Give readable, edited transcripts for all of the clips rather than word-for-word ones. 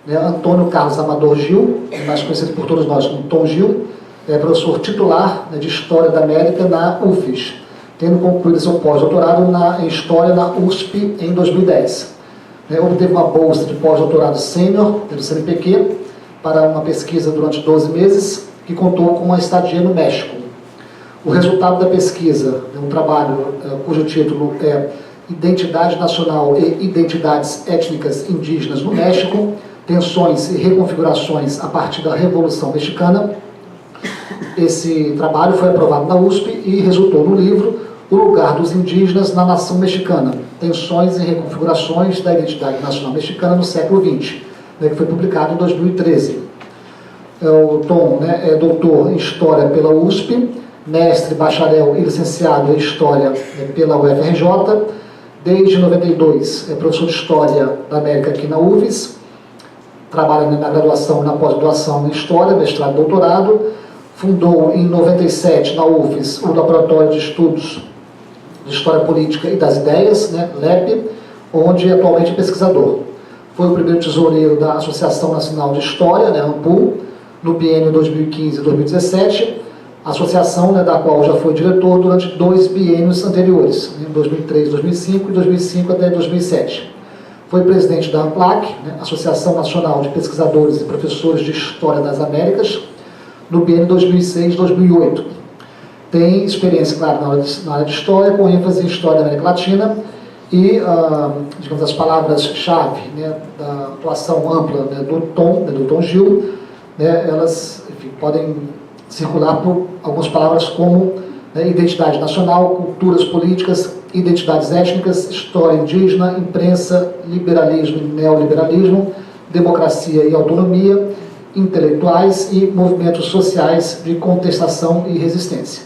né, Antônio Carlos Amador Gil, mais conhecido por todos nós como Tom Gil, é professor titular, né, de História da América na UFES, tendo concluído seu pós-doutorado em História na USP em 2010. Obteve uma bolsa de pós-doutorado sênior pelo CNPq para uma pesquisa durante 12 meses, que contou com uma estadia no México. O resultado da pesquisa, um trabalho cujo título é Identidade Nacional e Identidades Étnicas Indígenas no México, Tensões e Reconfigurações a partir da Revolução Mexicana. Esse trabalho foi aprovado na USP e resultou no livro O Lugar dos Indígenas na Nação Mexicana, Tensões e Reconfigurações da Identidade Nacional Mexicana no século XX, que foi publicado em 2013. O Tom, é doutor em História pela USP, mestre, bacharel e licenciado em História pela UFRJ. Desde 92 é professor de História da América aqui na UFES, trabalha na graduação e na pós-graduação em História, mestrado e doutorado. Fundou em 97 na UFES o Laboratório de Estudos de História Política e das Ideias, LEP, onde atualmente é pesquisador. Foi o primeiro tesoureiro da Associação Nacional de História, ANPUL, no biênio 2015 e 2017, associação da qual já foi diretor durante 2 biênios anteriores, em 2003, 2005 e 2005 até 2007. Foi presidente da ANPLAC, Associação Nacional de Pesquisadores e Professores de História das Américas, no biênio 2006-2008. Tem experiência, claro, na área de História, com ênfase em História da América Latina e, digamos, as palavras-chave da atuação ampla do Tom Gil, elas, enfim, podem circular por algumas palavras como identidade nacional, culturas políticas, identidades étnicas, história indígena, imprensa, liberalismo e neoliberalismo, democracia e autonomia, intelectuais e movimentos sociais de contestação e resistência.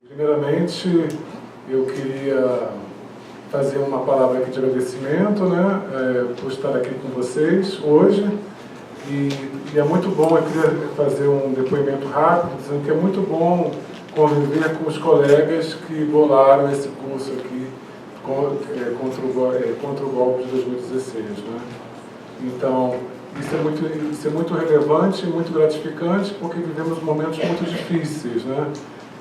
Primeiramente, eu queria fazer uma palavra aqui de agradecimento, por estar aqui com vocês hoje. E é muito bom, eu queria fazer um depoimento rápido, dizendo que é muito bom conviver com os colegas que bolaram esse curso aqui contra o golpe de 2016. Então, isso é muito relevante e muito gratificante, porque vivemos momentos muito difíceis,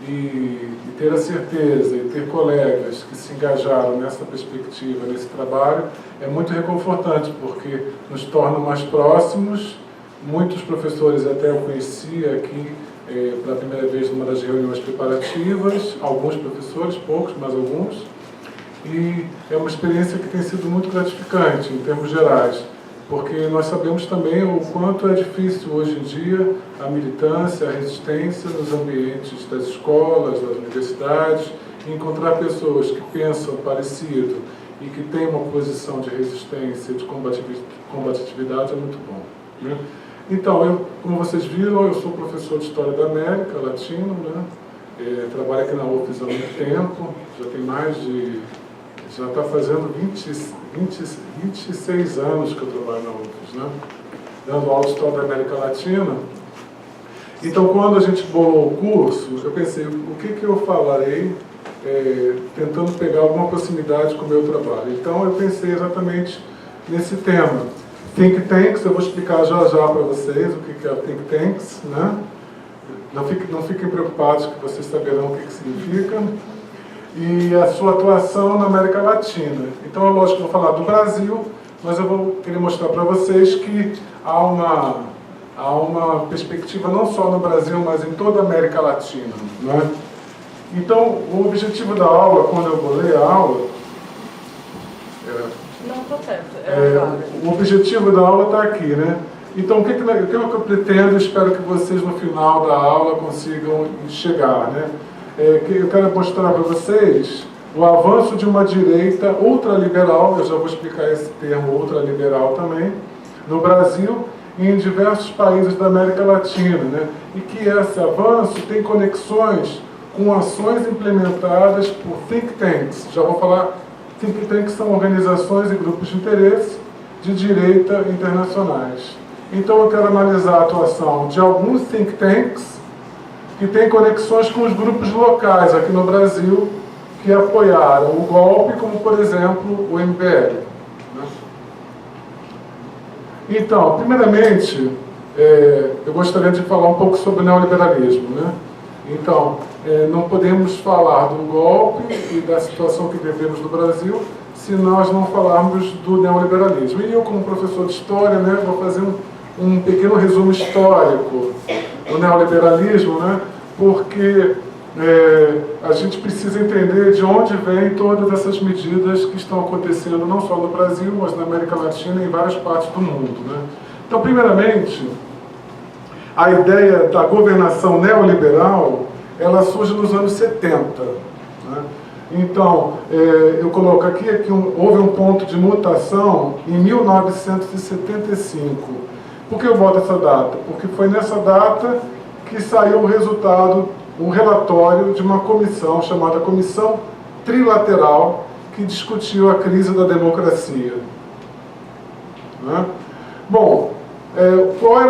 E ter a certeza e ter colegas que se engajaram nessa perspectiva, nesse trabalho, é muito reconfortante, porque nos torna mais próximos. Muitos professores até eu conheci aqui pela primeira vez numa das reuniões preparativas, alguns professores, poucos, mas alguns, e é uma experiência que tem sido muito gratificante em termos gerais, porque nós sabemos também o quanto é difícil hoje em dia a militância, a resistência nos ambientes das escolas, das universidades, e encontrar pessoas que pensam parecido e que têm uma posição de resistência, de combatividade é muito bom. Então, como vocês viram, eu sou professor de História da América Latina, trabalho aqui na UFES há muito tempo, já está fazendo 26 anos que eu trabalho na UFES, dando aula de História da América Latina. Então, quando a gente bolou o curso, eu pensei, o que eu falarei, tentando pegar alguma proximidade com o meu trabalho. Então, eu pensei exatamente nesse tema. Think Tanks, eu vou explicar já para vocês o que é Think Tanks, Não fiquem preocupados que vocês saberão o que significa. E a sua atuação na América Latina. Então, é lógico que eu vou falar do Brasil, mas eu vou querer mostrar para vocês que há uma perspectiva não só no Brasil, mas em toda a América Latina. Então, o objetivo da aula, quando eu bolei a aula, o objetivo da aula está aqui, Então, o que eu pretendo, espero que vocês no final da aula consigam chegar, Eu quero mostrar para vocês o avanço de uma direita ultraliberal, eu já vou explicar esse termo ultraliberal também, no Brasil e em diversos países da América Latina, e que esse avanço tem conexões com ações implementadas por think tanks. Já vou falar, think tanks são organizações e grupos de interesse de direita internacionais. Então eu quero analisar a atuação de alguns think tanks que têm conexões com os grupos locais aqui no Brasil que apoiaram o golpe, como por exemplo o MBL. Então, primeiramente, eu gostaria de falar um pouco sobre o neoliberalismo, né? Então, não podemos falar do golpe e da situação que vivemos no Brasil se nós não falarmos do neoliberalismo. E eu, como professor de História, né, vou fazer um pequeno resumo histórico do neoliberalismo, né, porque a gente precisa entender de onde vêm todas essas medidas que estão acontecendo, não só no Brasil, mas na América Latina e em várias partes do mundo, né? Então, primeiramente, a ideia da governação neoliberal, ela surge nos anos 70. Né? Então, eu coloco aqui que houve um ponto de mutação em 1975. Por que eu boto essa data? Porque foi nessa data que saiu o resultado, um relatório de uma comissão chamada Comissão Trilateral, que discutiu a crise da democracia. Né? Bom, qual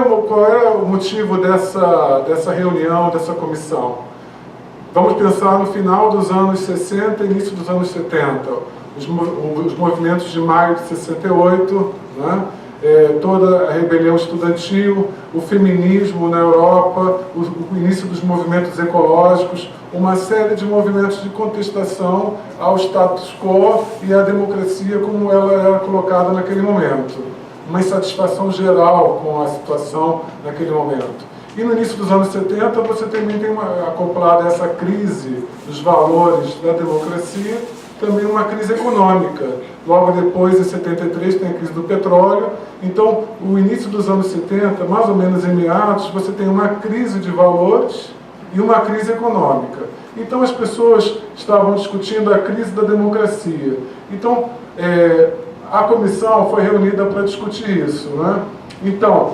era o motivo dessa reunião, dessa comissão? Vamos pensar no final dos anos 60 e início dos anos 70, os movimentos de maio de 68, né? Toda a rebelião estudantil, o feminismo na Europa, o início dos movimentos ecológicos, uma série de movimentos de contestação ao status quo e à democracia como ela era colocada naquele momento. Uma insatisfação geral com a situação naquele momento. E no início dos anos 70, você também tem acoplada a essa crise dos valores da democracia, também uma crise econômica. Logo depois, em 73, tem a crise do petróleo. Então, o início dos anos 70, mais ou menos em meados, você tem uma crise de valores e uma crise econômica. Então, as pessoas estavam discutindo a crise da democracia. Então, a comissão foi reunida para discutir isso, né? Então,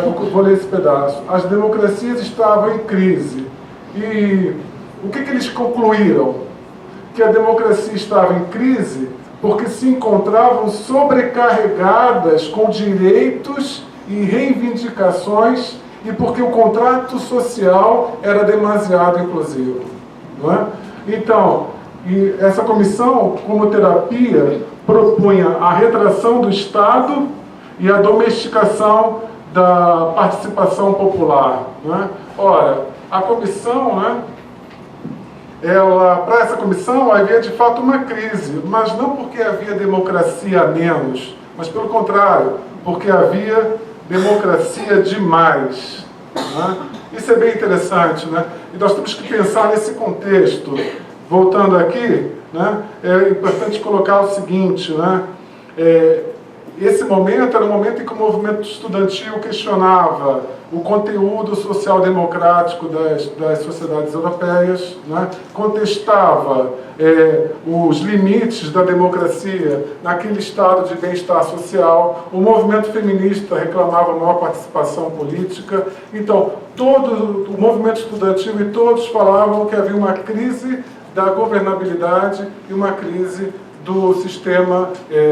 eu vou ler esse pedaço. As democracias estavam em crise. E o que eles concluíram? Que a democracia estava em crise porque se encontravam sobrecarregadas com direitos e reivindicações e porque o contrato social era demasiado inclusivo. Não é? Então, e essa comissão, como terapia, propunha a retração do Estado e a domesticação da participação popular. Né? Ora, a comissão, né, para essa comissão havia de fato uma crise, mas não porque havia democracia a menos, mas pelo contrário, porque havia democracia demais. Né? Isso é bem interessante, né? E nós temos que pensar nesse contexto. Voltando aqui, né, é importante colocar o seguinte, né? Esse momento era um momento em que o movimento estudantil questionava o conteúdo social-democrático das sociedades europeias, né? Contestava os limites da democracia naquele estado de bem-estar social. O movimento feminista reclamava maior participação política. Então, todo o movimento estudantil e todos falavam que havia uma crise da governabilidade e uma crise do sistema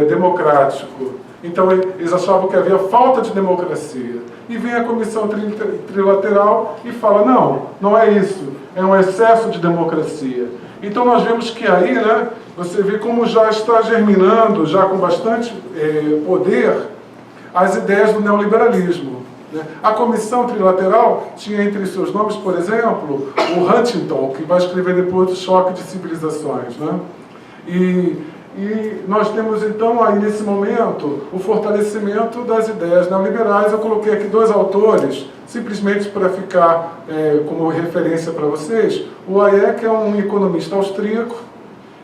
democrático. Então, eles achavam que havia falta de democracia. E vem a comissão trilateral e fala, não é isso, é um excesso de democracia. Então, nós vemos que aí, né, você vê como já está germinando, já com bastante poder, as ideias do neoliberalismo. Né? A comissão trilateral tinha entre seus nomes, por exemplo, o Huntington, que vai escrever depois do Choque de Civilizações. Né? E nós temos, então, aí nesse momento, o fortalecimento das ideias neoliberais. Eu coloquei aqui dois autores, simplesmente para ficar como referência para vocês. O Hayek é um economista austríaco,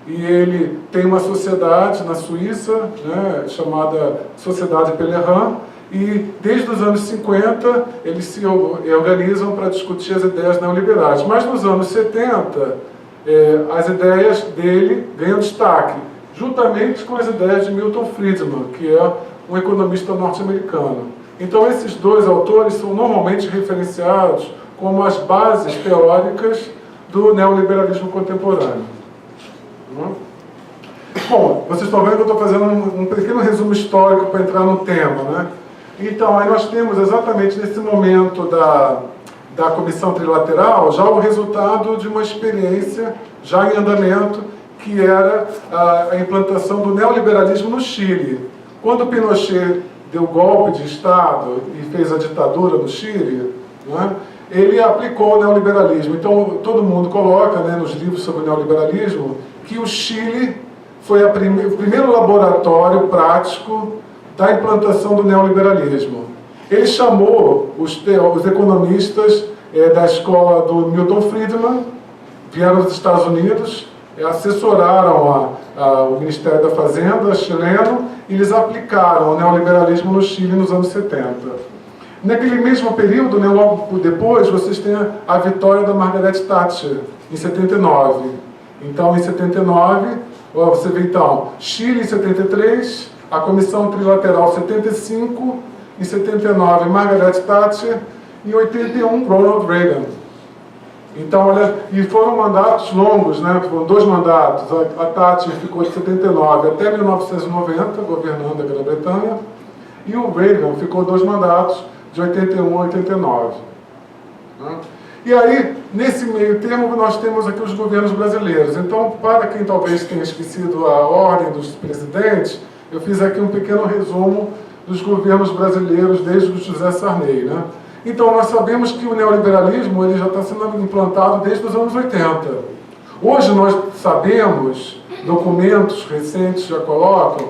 e ele tem uma sociedade na Suíça, né, chamada Sociedade Pellerin, e desde os anos 50 eles se organizam para discutir as ideias neoliberais. Mas nos anos 70, as ideias dele ganham destaque, juntamente com as ideias de Milton Friedman, que é um economista norte-americano. Então, esses dois autores são normalmente referenciados como as bases teóricas do neoliberalismo contemporâneo. Bom, vocês estão vendo que eu estou fazendo um pequeno resumo histórico para entrar no tema, né? Então, aí nós temos exatamente nesse momento da comissão trilateral já o resultado de uma experiência já em andamento, que era a implantação do neoliberalismo no Chile. Quando Pinochet deu golpe de Estado e fez a ditadura no Chile, né, ele aplicou o neoliberalismo. Então, todo mundo coloca, né, nos livros sobre o neoliberalismo que o Chile foi o primeiro laboratório prático da implantação do neoliberalismo. Ele chamou os economistas da escola do Milton Friedman, vieram dos Estados Unidos, assessoraram o Ministério da Fazenda chileno e eles aplicaram o neoliberalismo no Chile nos anos 70. Naquele mesmo período, né, logo depois, vocês têm a vitória da Margaret Thatcher, em 79. Então, em 79, você vê então, Chile em 73, a Comissão Trilateral 75, em 79, Margaret Thatcher, em 81, Ronald Reagan. Então, olha, e foram mandatos longos, né? Foram 2 mandatos. A Thatcher ficou de 79 até 1990, governando a Grã-Bretanha, e o Reagan ficou 2 mandatos, de 81 a 89. Né? E aí, nesse meio termo, nós temos aqui os governos brasileiros. Então, para quem talvez tenha esquecido a ordem dos presidentes, eu fiz aqui um pequeno resumo dos governos brasileiros desde o José Sarney, né? Então, nós sabemos que o neoliberalismo ele já está sendo implantado desde os anos 80. Hoje nós sabemos, documentos recentes já colocam,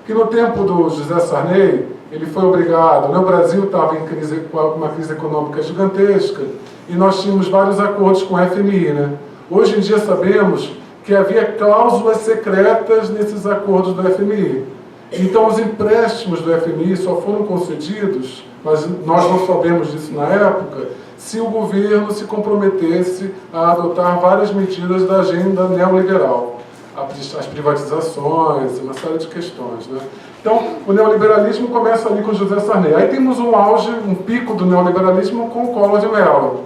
que no tempo do José Sarney, ele foi obrigado, né? O Brasil estava em crise, com uma crise econômica gigantesca, e nós tínhamos vários acordos com o FMI, né? Hoje em dia sabemos que havia cláusulas secretas nesses acordos do FMI. Então, os empréstimos do FMI só foram concedidos, mas nós não sabemos disso na época, se o governo se comprometesse a adotar várias medidas da agenda neoliberal, as privatizações, uma série de questões, né? Então, o neoliberalismo começa ali com José Sarney. Aí temos um auge, um pico do neoliberalismo com o Collor de Mello.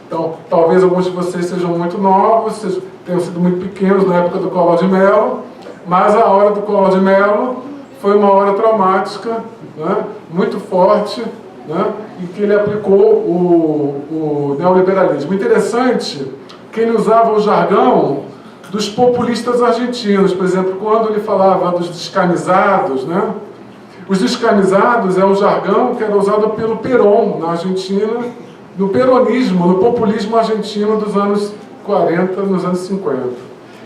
Então, talvez alguns de vocês sejam muito novos, tenham sido muito pequenos na época do Collor de Mello, mas a hora do Collor de Mello foi uma hora traumática, né, muito forte, né, e que ele aplicou o neoliberalismo. Interessante que ele usava o jargão dos populistas argentinos. Por exemplo, quando ele falava dos descamisados, né, os descamisados é um jargão que era usado pelo Perón na Argentina, no peronismo, no populismo argentino dos anos 40, nos anos 50.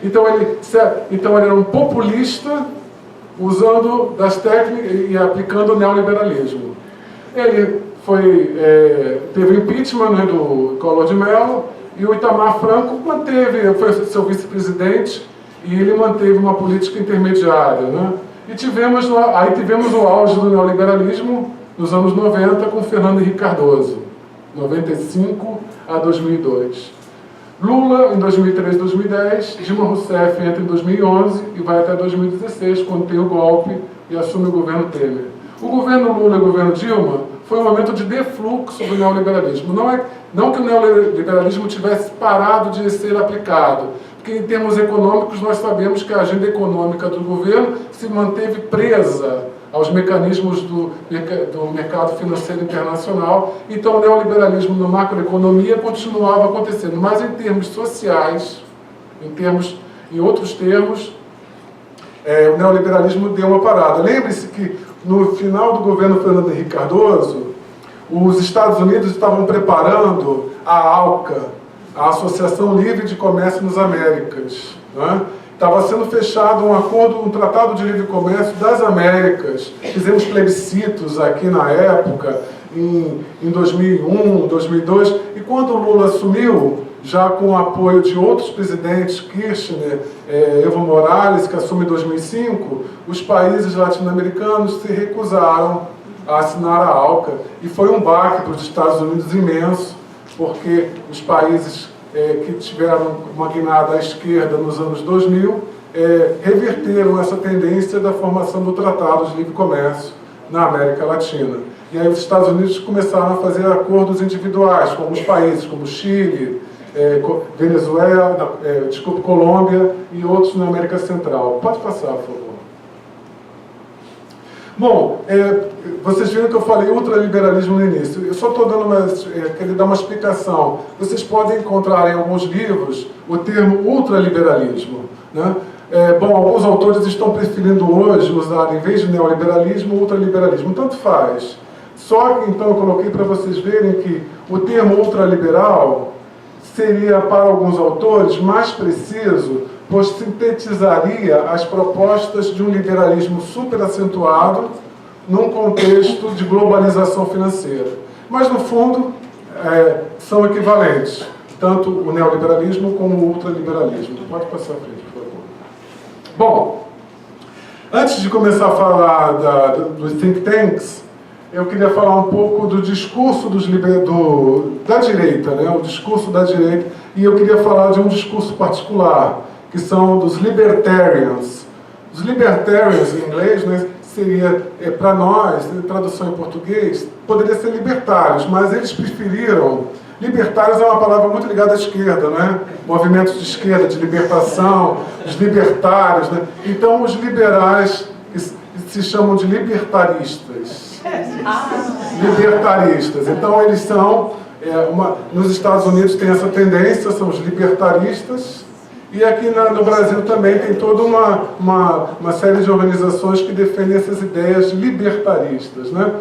Então ele era um populista usando das técnicas e aplicando o neoliberalismo. Ele teve o impeachment, né, do Collor de Mello, e o Itamar Franco foi seu vice-presidente, e ele manteve uma política intermediária, né? E tivemos o auge do neoliberalismo nos anos 90 com Fernando Henrique Cardoso, 95 a 2002. Lula em 2003 e 2010, Dilma Rousseff entra em 2011 e vai até 2016, quando tem o golpe e assume o governo Temer. O governo Lula e o governo Dilma foi um momento de defluxo do neoliberalismo. Não que o neoliberalismo tivesse parado de ser aplicado, porque em termos econômicos nós sabemos que a agenda econômica do governo se manteve presa aos mecanismos do mercado financeiro internacional. Então o neoliberalismo na macroeconomia continuava acontecendo, mas em termos sociais, em outros termos, o neoliberalismo deu uma parada. Lembre-se que no final do governo Fernando Henrique Cardoso, os Estados Unidos estavam preparando a ALCA, a Associação Livre de Comércio nas Américas, né? Estava sendo fechado um acordo, um tratado de livre comércio das Américas. Fizemos plebiscitos aqui na época, em 2001, 2002, e quando o Lula assumiu, já com o apoio de outros presidentes, Kirchner, Evo Morales, que assume em 2005, os países latino-americanos se recusaram a assinar a ALCA. E foi um baque para os Estados Unidos imenso, porque os países que tiveram uma guinada à esquerda nos anos 2000 reverteram essa tendência da formação do Tratado de Livre Comércio na América Latina. E aí os Estados Unidos começaram a fazer acordos individuais com alguns países, como Chile, Venezuela, Colômbia e outros na América Central. Pode passar, por favor. Bom, vocês viram que eu falei ultraliberalismo no início. Eu só estou querendo dar uma explicação. Vocês podem encontrar em alguns livros o termo ultraliberalismo, né? Bom, alguns autores estão preferindo hoje usar, em vez de neoliberalismo, ultraliberalismo. Tanto faz. Só que, então, eu coloquei para vocês verem que o termo ultraliberal seria, para alguns autores, mais preciso, pois sintetizaria as propostas de um liberalismo superacentuado num contexto de globalização financeira. Mas, no fundo, são equivalentes, tanto o neoliberalismo como o ultraliberalismo. Pode passar à frente, por favor. Bom, antes de começar a falar dos think tanks, eu queria falar um pouco do discurso da direita, né? O discurso da direita, e eu queria falar de um discurso particular, que são dos libertarians. Os libertarians, em inglês, né, seria, para nós, tradução em português, poderia ser libertários, mas eles preferiram... Libertários é uma palavra muito ligada à esquerda, né? Movimentos de esquerda, de libertação, os libertários, né? Então, os liberais se chamam de libertaristas. Libertaristas. Então, eles são... nos Estados Unidos tem essa tendência, são os libertaristas, e aqui no Brasil também tem toda uma série de organizações que defendem essas ideias libertaristas, né?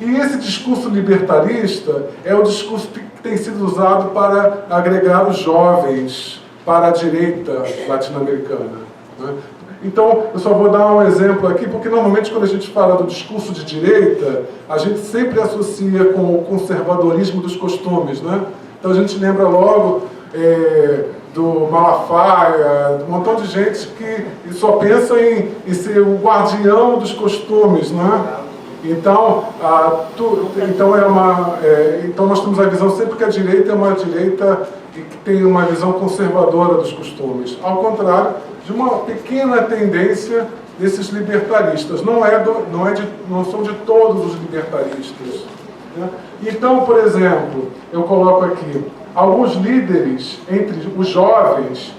E esse discurso libertarista é o discurso que tem sido usado para agregar os jovens para a direita latino-americana, né? Então, eu só vou dar um exemplo aqui, porque normalmente quando a gente fala do discurso de direita, a gente sempre associa com o conservadorismo dos costumes, né? Então a gente lembra logo do Malafaia, de um montão de gente que só pensa em ser o guardião dos costumes, né? Então, então nós temos a visão sempre que a direita é uma direita que tem uma visão conservadora dos costumes. Ao contrário de uma pequena tendência desses libertaristas. Não são de todos os libertaristas, né? Então, por exemplo, eu coloco aqui, alguns líderes entre os jovens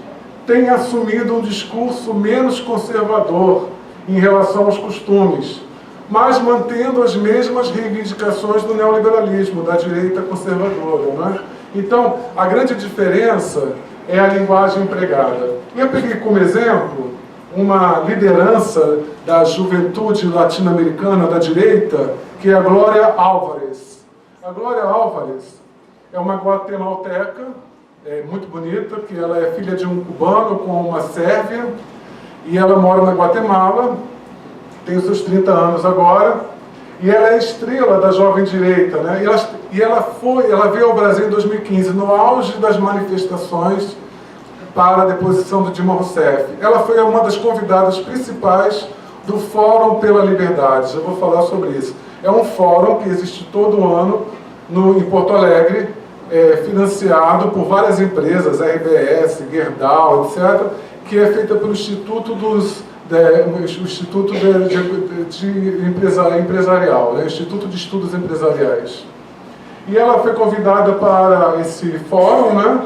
têm assumido um discurso menos conservador em relação aos costumes, mas mantendo as mesmas reivindicações do neoliberalismo, da direita conservadora, né? Então, a grande diferença é a linguagem empregada. E eu peguei como exemplo uma liderança da juventude latino-americana da direita, que é a Glória Álvares. A Glória Álvares é uma guatemalteca, muito bonita, que ela é filha de um cubano com uma sérvia, e ela mora na Guatemala, tem os seus 30 anos agora, e ela é estrela da jovem direita, né? Ela veio ao Brasil em 2015, no auge das manifestações para a deposição do Dilma Rousseff. Ela foi uma das convidadas principais do Fórum pela Liberdade. Eu vou falar sobre isso. É um fórum que existe todo ano em Porto Alegre, financiado por várias empresas, RBS, Gerdau, etc., que é feita pelo Instituto Empresarial, né? Instituto de Estudos Empresariais. E ela foi convidada para esse fórum, né?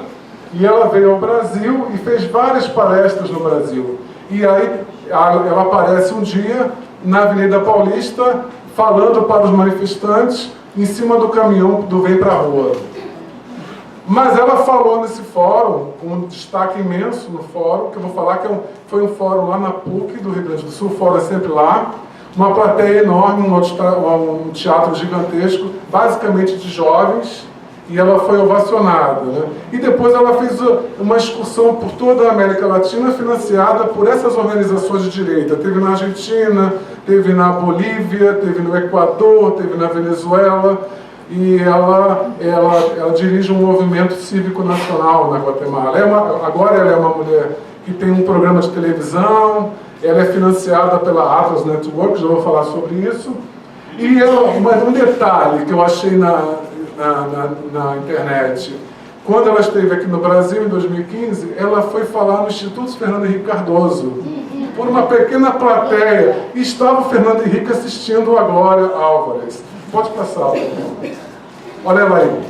E ela veio ao Brasil e fez várias palestras no Brasil. E aí ela aparece um dia na Avenida Paulista falando para os manifestantes em cima do caminhão do Vem Pra Rua. Mas ela falou nesse fórum, com um destaque imenso no fórum, que eu vou falar que foi um fórum lá na PUC do Rio Grande do Sul, o fórum é sempre lá, uma plateia enorme, um teatro gigantesco, basicamente de jovens, e ela foi ovacionada, né? E depois ela fez uma excursão por toda a América Latina, financiada por essas organizações de direita. Teve na Argentina, teve na Bolívia, teve no Equador, teve na Venezuela, e ela dirige um movimento cívico nacional na Guatemala. Agora ela é uma mulher que tem um programa de televisão, ela é financiada pela Atlas Network, já vou falar sobre isso. Mas um detalhe que eu achei na internet, quando ela esteve aqui no Brasil em 2015, ela foi falar no Instituto Fernando Henrique Cardoso, por uma pequena plateia, e estava o Fernando Henrique assistindo a Glória Álvares. Pode passar. Olha ela aí.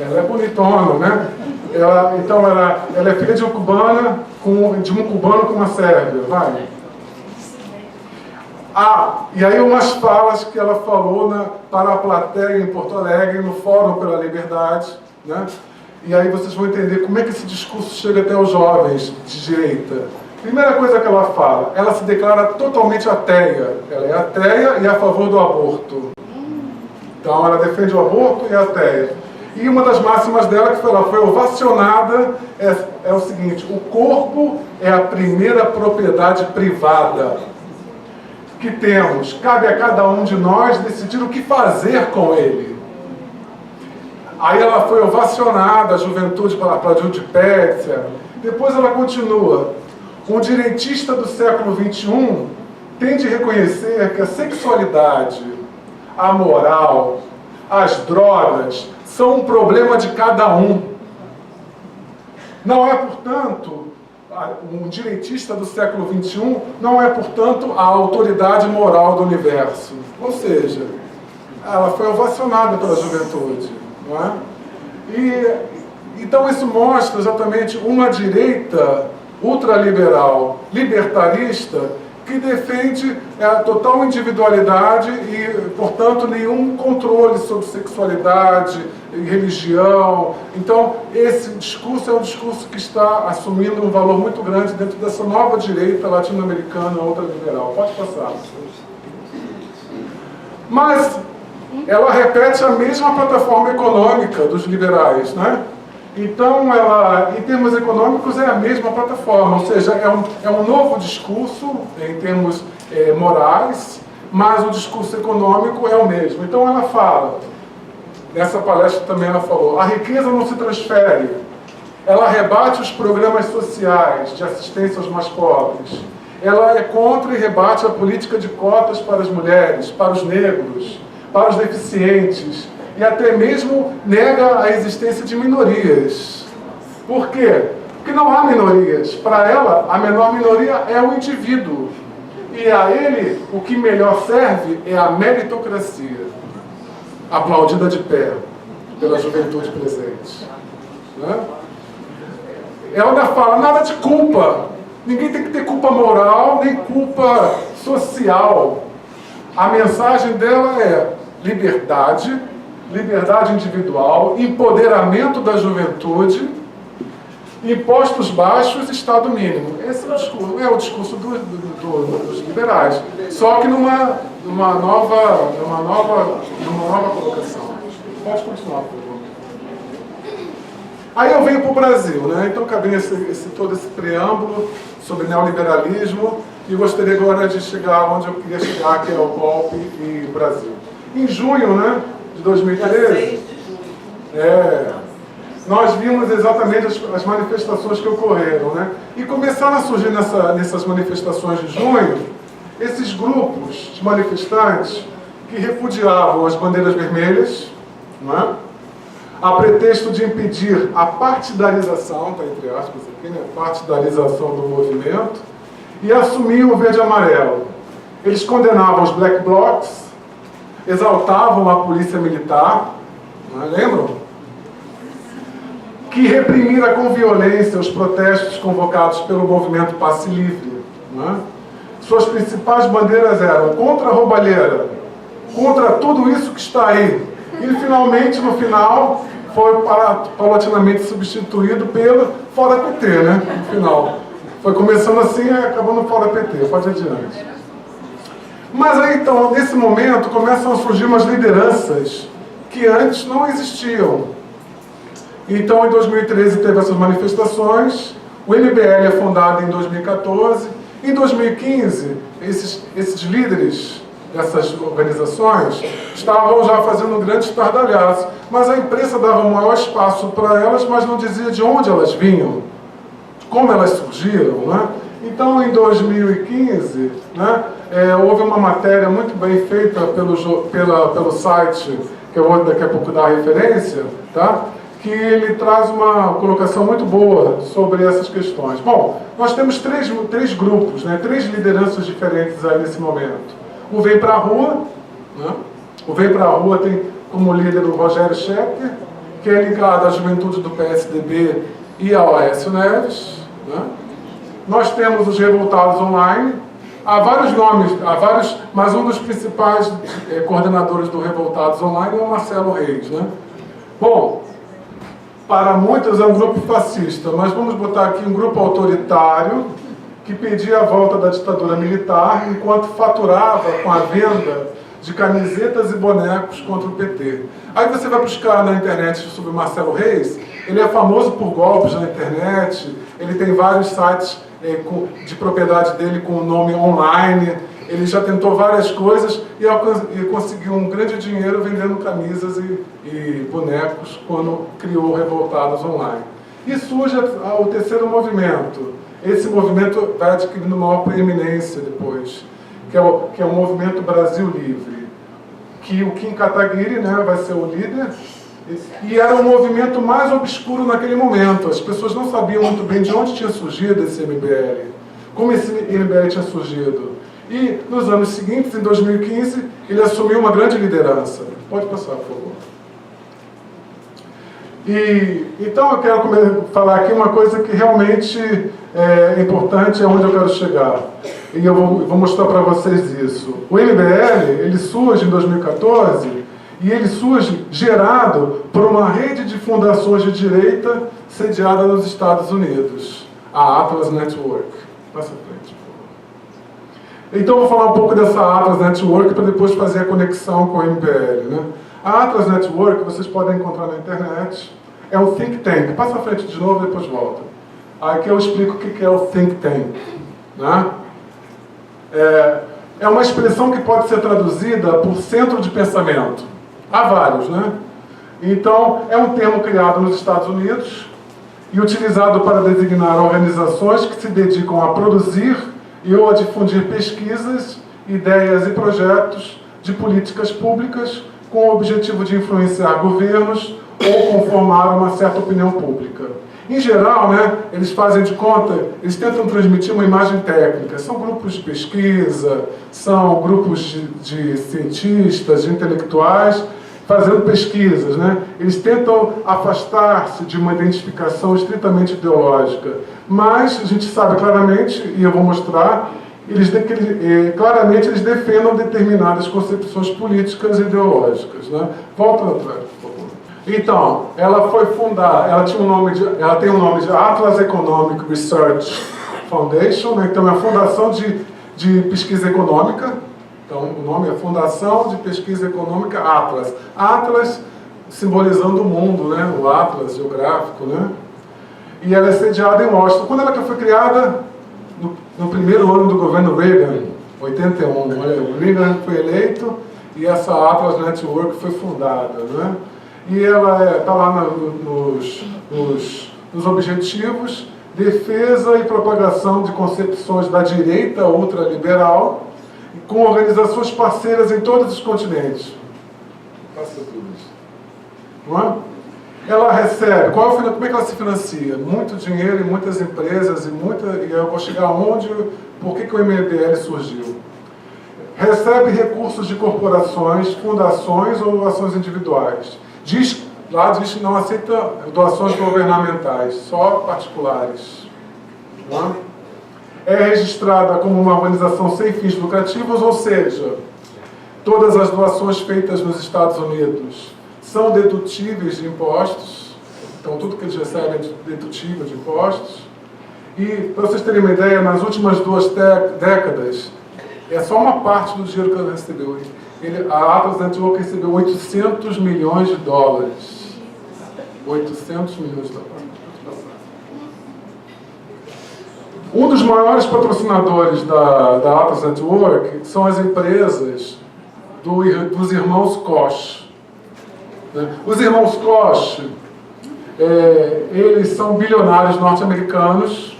Ela é bonitona, né? Ela é filha de um cubano com uma sérvia. Vai. E aí umas falas que ela falou para a plateia em Porto Alegre, no Fórum pela Liberdade, né? E aí vocês vão entender como é que esse discurso chega até os jovens de direita. Primeira coisa que ela fala, ela se declara totalmente ateia. Ela é ateia e a favor do aborto. Então ela defende o aborto e é ateia. E uma das máximas dela, que ela foi ovacionada, é o seguinte: o corpo é a primeira propriedade privada que temos. Cabe a cada um de nós decidir o que fazer com ele. Aí ela foi ovacionada, a juventude aplaudiu de pé, etc. Depois ela continua: um direitista do século XXI tem de reconhecer que a sexualidade, a moral, as drogas são um problema de cada um. Não é, portanto, um direitista do século XXI não é, portanto, a autoridade moral do universo. Ou seja, ela foi ovacionada pela juventude, não é? Então isso mostra exatamente uma direita ultraliberal, libertarista, que defende a total individualidade e, portanto, nenhum controle sobre sexualidade e religião. Então, esse discurso é um discurso que está assumindo um valor muito grande dentro dessa nova direita latino-americana ultraliberal. Pode passar. Mas ela repete a mesma plataforma econômica dos liberais, né? Então, ela, em termos econômicos, é a mesma plataforma, ou seja, é um novo discurso em termos morais, mas o discurso econômico é o mesmo. Então, ela fala, nessa palestra também ela falou, a riqueza não se transfere, ela rebate os programas sociais de assistência aos mais pobres, ela é contra e rebate a política de cotas para as mulheres, para os negros, para os deficientes, e até mesmo nega a existência de minorias. Por quê? Porque não há minorias. Para ela, a menor minoria é o indivíduo. E a ele, o que melhor serve é a meritocracia, aplaudida de pé pela juventude presente. Né? Ela ainda fala, nada de culpa. Ninguém tem que ter culpa moral, nem culpa social. A mensagem dela é liberdade, liberdade individual, empoderamento da juventude, impostos baixos, Estado mínimo. Esse é o discurso dos liberais, só que numa nova colocação. Pode continuar, por favor. Aí eu venho para o Brasil, né? Então acabei todo esse preâmbulo sobre neoliberalismo e gostaria agora de chegar onde eu queria chegar, que é o golpe e Brasil. Em junho, né, de 2013, nós vimos exatamente as manifestações que ocorreram, né? E começaram a surgir nessas manifestações de junho, esses grupos de manifestantes que repudiavam as bandeiras vermelhas, não é? A pretexto de impedir a partidarização, está entre aspas aqui, né? Partidarização do movimento, e assumiam o verde e amarelo. Eles condenavam os black blocs, exaltavam a polícia militar, não é? Lembram? Que reprimira com violência os protestos convocados pelo movimento Passe Livre. Não é? Suas principais bandeiras eram contra a roubalheira, contra tudo isso que está aí. E finalmente, no final, foi paulatinamente substituído pelo Fora PT, né? No final. Foi começando assim e acabando Fora PT. Pode adiante. Mas aí, então, nesse momento, começam a surgir umas lideranças que antes não existiam. Então, em 2013, teve essas manifestações. O MBL é fundado em 2014. Em 2015, esses líderes dessas organizações estavam já fazendo um grande estardalhaço, mas a imprensa dava um maior espaço para elas, mas não dizia de onde elas vinham, como elas surgiram, né? Então, em 2015, né, houve uma matéria muito bem feita pelo site, que eu vou daqui a pouco dar a referência, tá? Que ele traz uma colocação muito boa sobre essas questões. Bom, nós temos três grupos, né, 3 lideranças diferentes aí nesse momento. O Vem Pra Rua, né? O Vem Pra Rua tem como líder o Rogério Schecker, que é ligado à juventude do PSDB e ao Aécio Neves. Né? Nós temos os Revoltados Online, há vários nomes, mas um dos principais coordenadores do Revoltados Online é o Marcelo Reis. Né? Bom, para muitos é um grupo fascista, mas vamos botar aqui um grupo autoritário, que pedia a volta da ditadura militar enquanto faturava com a venda de camisetas e bonecos contra o PT. Aí você vai buscar na internet sobre Marcelo Reis, ele é famoso por golpes na internet, ele tem vários sites de propriedade dele com o nome online, ele já tentou várias coisas e conseguiu um grande dinheiro vendendo camisas e bonecos quando criou Revoltados Online. E surge o terceiro movimento. Esse movimento vai adquirindo maior preeminência depois, que é o movimento Brasil Livre, que o Kim Kataguiri, né, vai ser o líder, e era o movimento mais obscuro naquele momento. As pessoas não sabiam muito bem de onde tinha surgido esse MBL, como esse MBL tinha surgido. E nos anos seguintes, em 2015, ele assumiu uma grande liderança. Pode passar, por favor. Então eu quero falar aqui uma coisa que realmente é importante, é onde eu quero chegar. E eu vou mostrar para vocês isso. O MBL, ele surge em 2014, e ele surge gerado por uma rede de fundações de direita sediada nos Estados Unidos, a Atlas Network. Passa à frente, por favor. Então eu vou falar um pouco dessa Atlas Network para depois fazer a conexão com o MBL, né? A Atlas Network, vocês podem encontrar na internet, é um think tank. Passa à frente de novo e depois volta. Aqui eu explico o que é o think tank, né? É uma expressão que pode ser traduzida por centro de pensamento. Há vários, né? Então, é um termo criado nos Estados Unidos e utilizado para designar organizações que se dedicam a produzir e ou a difundir pesquisas, ideias e projetos de políticas públicas com o objetivo de influenciar governos ou conformar uma certa opinião pública. Em geral, né, eles fazem de conta, eles tentam transmitir uma imagem técnica. São grupos de pesquisa, são grupos de cientistas, de intelectuais, fazendo pesquisas, né? Eles tentam afastar-se de uma identificação estritamente ideológica. Mas a gente sabe claramente, e eu vou mostrar, claramente eles defendem determinadas concepções políticas e ideológicas, né? Volta atrás, por favor. Então, ela foi fundada, ela tem o nome de Atlas Economic Research Foundation, né? Então é a Fundação de Pesquisa Econômica. Então o nome é Fundação de Pesquisa Econômica Atlas. Atlas simbolizando o mundo, né? O Atlas geográfico, né? E ela é sediada em Washington. Quando ela foi criada? No primeiro ano do governo Reagan, 81. Olha, o Reagan foi eleito e essa Atlas Network foi fundada, né? E ela está lá nos objetivos: defesa e propagação de concepções da direita ultraliberal, com organizações parceiras em todos os continentes. Passa tudo isso. Não é? Ela recebe, como é que ela se financia? Muito dinheiro e muitas empresas, e eu vou chegar aonde, por que o MBL surgiu. Recebe recursos de corporações, fundações ou doações individuais. Lá diz que não aceita doações governamentais, só particulares. Não é? É registrada como uma organização sem fins lucrativos, ou seja, todas as doações feitas nos Estados Unidos são dedutíveis de impostos. Então tudo que eles recebem é dedutível de impostos. E, para vocês terem uma ideia, nas últimas 2 décadas, é só uma parte do dinheiro que ela recebeu. A Atlas Network recebeu 800 milhões de dólares. 800 milhões de dólares. Um dos maiores patrocinadores da Atlas Network são as empresas dos irmãos Koch. Os irmãos Koch, eles são bilionários norte-americanos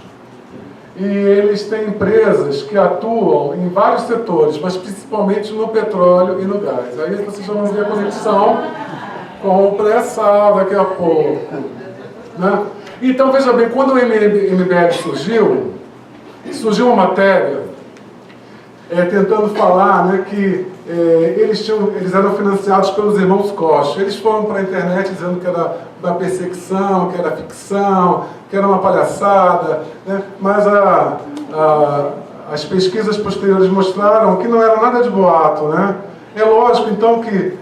e eles têm empresas que atuam em vários setores, mas principalmente no petróleo e no gás. Aí vocês já vão ver a conexão com o pré-sal daqui a pouco, né? Então, veja bem, quando o MBL surgiu uma matéria tentando falar, né, que eles eram financiados pelos irmãos Koch. Eles foram para a internet dizendo que era uma perseguição, que era ficção, que era uma palhaçada, né? Mas as pesquisas posteriores mostraram que não era nada de boato, né? É lógico, então, que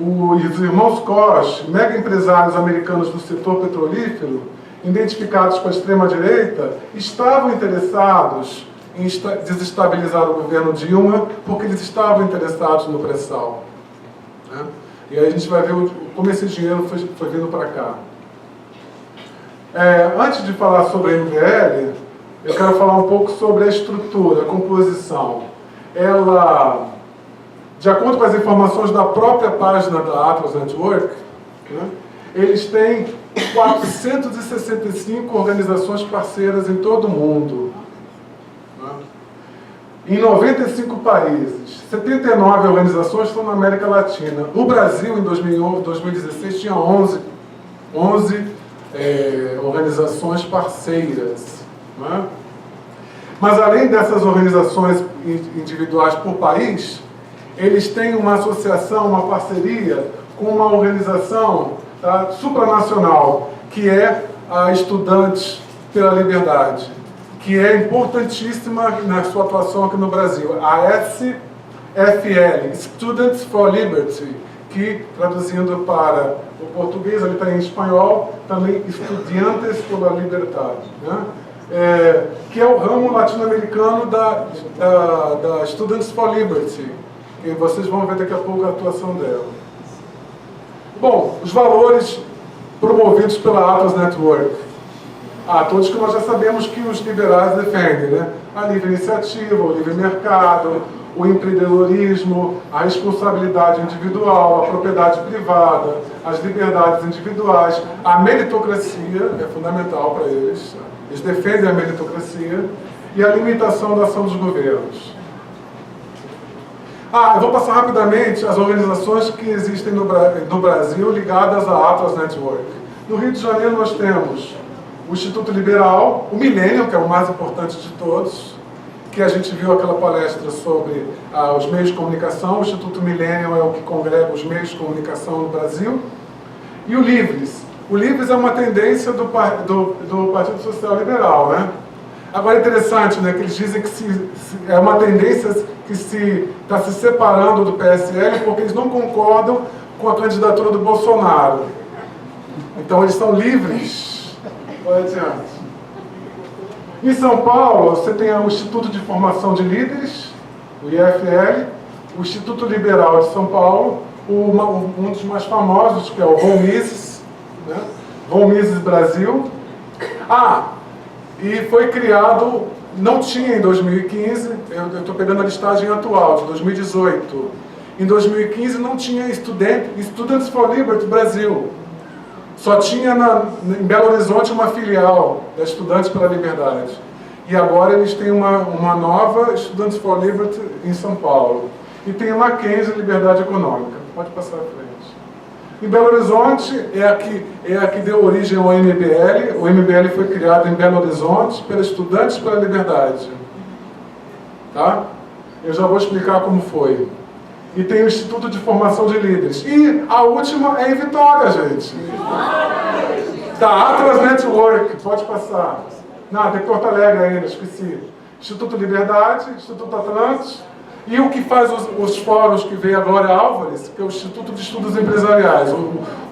os irmãos Koch, mega empresários americanos do setor petrolífero, identificados com a extrema-direita, estavam interessados em desestabilizar o governo Dilma, porque eles estavam interessados no pré-sal. Né? E aí a gente vai ver como esse dinheiro foi vindo para cá. Antes de falar sobre a MBL, eu quero falar um pouco sobre a estrutura, a composição. Ela, de acordo com as informações da própria página da Atlas Network, né, eles têm 465 organizações parceiras em todo o mundo. Né, em 95 países. 79 organizações estão na América Latina. O Brasil, em 2016, tinha 11 organizações parceiras. Né? Mas além dessas organizações individuais por país, eles têm uma associação, uma parceria com uma organização, tá, supranacional, que é a Estudantes pela Liberdade, que é importantíssima na sua atuação aqui no Brasil, a SFL, Students for Liberty, que, traduzindo para o português, ali está em espanhol, também Estudiantes pela Liberdade, né? Que é o ramo latino-americano da Students for Liberty, e vocês vão ver daqui a pouco a atuação dela. Bom, os valores promovidos pela Atlas Network. Todos que nós já sabemos que os liberais defendem, né? A livre iniciativa, o livre mercado, o empreendedorismo, a responsabilidade individual, a propriedade privada, as liberdades individuais, a meritocracia é fundamental para eles. Eles defendem a meritocracia e a limitação da ação dos governos. Eu vou passar rapidamente as organizações que existem no Brasil ligadas à Atlas Network. No Rio de Janeiro nós temos o Instituto Liberal, o Millennium, que é o mais importante de todos, que a gente viu aquela palestra sobre os meios de comunicação. O Instituto Millennium é o que congrega os meios de comunicação no Brasil. E o Livres. O Livres é uma tendência do Partido Social Liberal, né? Agora é interessante, né, que eles dizem que é uma tendência que está se separando do PSL porque eles não concordam com a candidatura do Bolsonaro. Então eles estão livres. Vai adiante. Em São Paulo, você tem o Instituto de Formação de Líderes, o IFL, o Instituto Liberal de São Paulo, um dos mais famosos, que é o Von Mises, né? Von Mises Brasil. E foi criado, não tinha em 2015, eu estou pegando a listagem atual, de 2018. Em 2015 não tinha Students for Liberty Brasil. Só tinha em Belo Horizonte uma filial da Estudantes pela Liberdade. E agora eles têm uma nova Students for Liberty em São Paulo. E tem a Mackenzie Liberdade Econômica. Pode passar à frente. Em Belo Horizonte é a que deu origem ao MBL. O MBL foi criado em Belo Horizonte pela Estudantes pela Liberdade. Tá? Eu já vou explicar como foi. E tem o Instituto de Formação de Líderes. E a última é em Vitória, gente. Da Atlas Network. Pode passar. Não, tem Porto Alegre ainda, esqueci. Instituto Liberdade, Instituto Atlantis. E o que faz os fóruns que veio a Glória Álvares, que é o Instituto de Estudos Empresariais.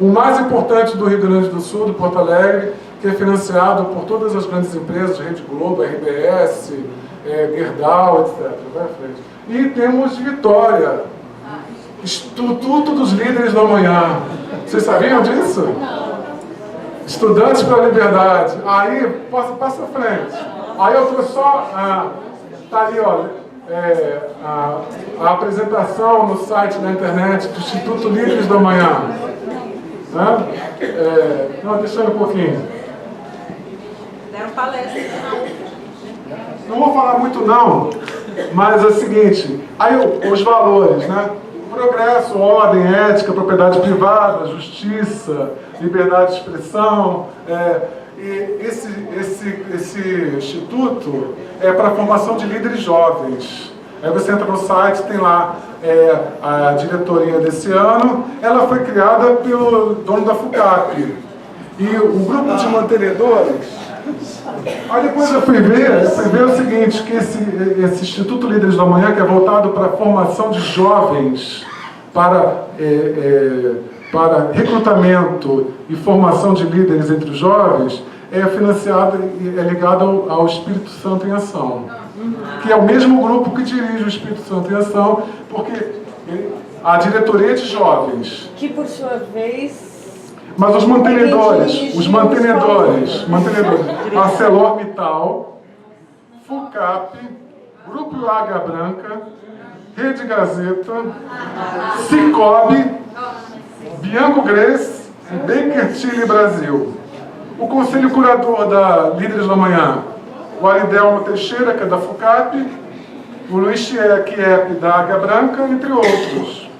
O mais importante do Rio Grande do Sul, do Porto Alegre, que é financiado por todas as grandes empresas, Rede Globo, RBS, Gerdau, etc. Vai à frente. E temos Vitória. Instituto dos Líderes da Manhã. Vocês sabiam disso? Não. Estudantes pela Liberdade. Aí, passa à frente. Aí eu trouxe só... Tá ali, olha, a apresentação no site da internet do Instituto Líderes da Manhã. Não, deixando um pouquinho. Deram palestra. Não vou falar muito não, mas é o seguinte, aí os valores, né? Progresso, ordem, ética, propriedade privada, justiça, liberdade de expressão. E esse instituto é para a formação de líderes jovens. Aí você entra no site, tem lá a diretoria desse ano. Ela foi criada pelo dono da FUCAP. E o grupo de mantenedores... Aí depois eu fui ver o seguinte, que esse Instituto Líderes da Manhã, que é voltado para a formação de jovens, para recrutamento e formação de líderes entre os jovens, é financiado e é ligado ao Espírito Santo em Ação, que é o mesmo grupo que dirige o Espírito Santo em Ação, porque a diretoria de jovens. Que por sua vez... Mas os mantenedores, ArcelorMittal, FUCAP, Grupo Águia Branca, Rede Gazeta, Cicobi, Bianco Grace e Baker Tilly Brasil. O conselho curador da Líderes da Manhã, o Aridelmo Teixeira, que é da FUCAP, o Luiz Chiep, da Águia Branca, entre outros.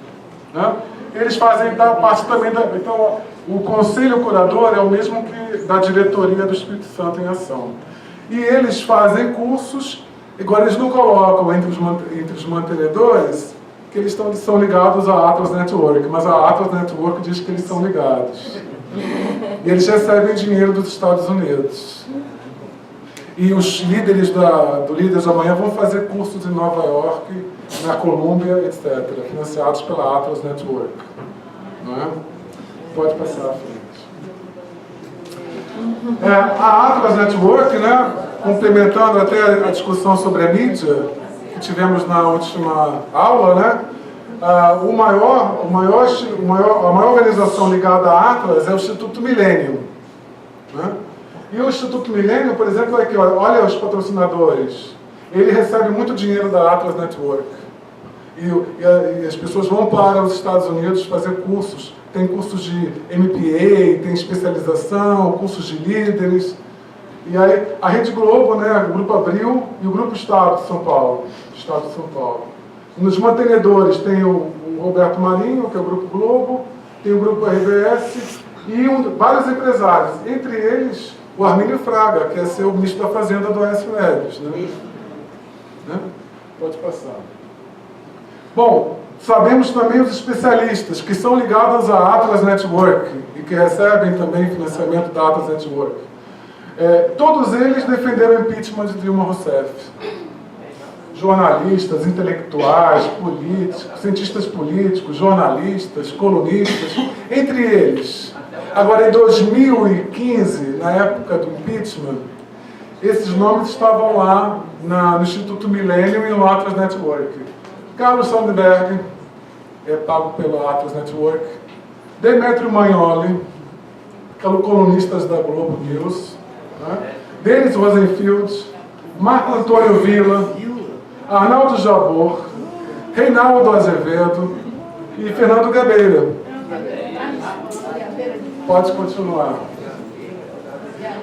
Né? Eles fazem parte também da... Então, o conselho curador é o mesmo que da diretoria do Espírito Santo em Ação. E eles fazem cursos, agora eles não colocam entre os mantenedores que eles são ligados à Atlas Network, mas a Atlas Network diz que eles são ligados. E eles recebem dinheiro dos Estados Unidos. E os líderes do Líderes da Manhã vão fazer cursos em Nova York, na Colômbia, etc., financiados pela Atlas Network. Não é? Pode passar à frente. A Atlas Network, né, complementando até a discussão sobre a mídia que tivemos na última aula, né, a maior organização ligada à Atlas é o Instituto Millennium. Né? E o Instituto Millennium, por exemplo, aqui, olha os patrocinadores. Ele recebe muito dinheiro da Atlas Network. E as pessoas vão para os Estados Unidos fazer cursos. Tem cursos de MBA, tem especialização, cursos de líderes. E aí a Rede Globo, né, o Grupo Abril e o Grupo Estado de São Paulo. Nos mantenedores tem o Roberto Marinho, que é o Grupo Globo, tem o Grupo RBS e vários empresários. Entre eles, o Armínio Fraga, que é ser o ministro da Fazenda do Aécio Neves. Né? Pode passar. Bom, sabemos também os especialistas que são ligados à Atlas Network e que recebem também financiamento da Atlas Network. Todos eles defenderam o impeachment de Dilma Rousseff. Jornalistas, intelectuais, políticos, cientistas políticos, jornalistas, colunistas, entre eles. Agora, em 2015, na época do impeachment, esses nomes estavam lá no Instituto Millennium e no Atlas Network. Carlos Sandberg, pago pela Atlas Network, Demetrio Magnoli, colunistas da Globo News, né? Denis Rosenfield, Marco Antônio Villa, Arnaldo Jabor, Reinaldo Azevedo e Fernando Gabeira. Pode continuar.